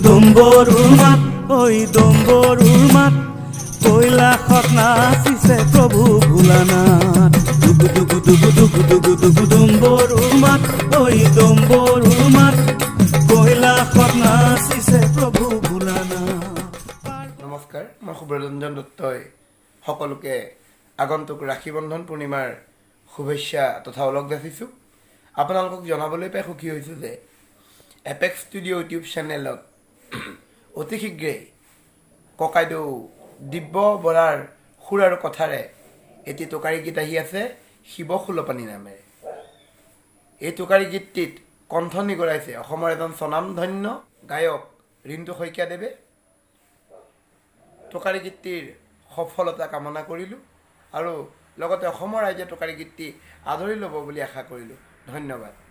দম্বৰুৰ মাত ঐ দম্বৰুৰ মাত কৈলাশত নাচিছে প্ৰভু ভোলানাথ দম্বৰুৰ মাত ঐ দম্বৰুৰ মাত কৈলাশত নাচিছে প্ৰভু ভোলানাথ। নমস্কাৰ, মই সুব্ৰতৰঞ্জন দত্তই সকলোকে আগন্তুক ৰাখী বন্ধন পূৰ্ণিমাৰ শুভেচ্ছা তথা ওলগ যাচিছোঁ। আপোনালোকক জনাবলৈ পাই সুখী হৈছোঁ যে এপেক্স ষ্টুডিঅ' ইউটিউব চেনেলত অতি শীঘ্ৰেই ককাইদেউ দিব্য বৰাৰ সুৰ আৰু কথাৰে এটি টোকাৰী গীত আহি আছে শিৱ খোলপানী নামেৰে। এই টোকাৰী গীতটিত কণ্ঠ নিগৰাইছে অসমৰ এজন স্বনামধন্য গায়ক ৰিণ্টু শইকীয়াদেৱে। টোকাৰী গীতটিৰ সফলতা কামনা কৰিলোঁ আৰু লগতে অসমৰ ৰাইজে টোকাৰী গীতটি আদৰি ল'ব বুলি আশা কৰিলোঁ। ধন্যবাদ।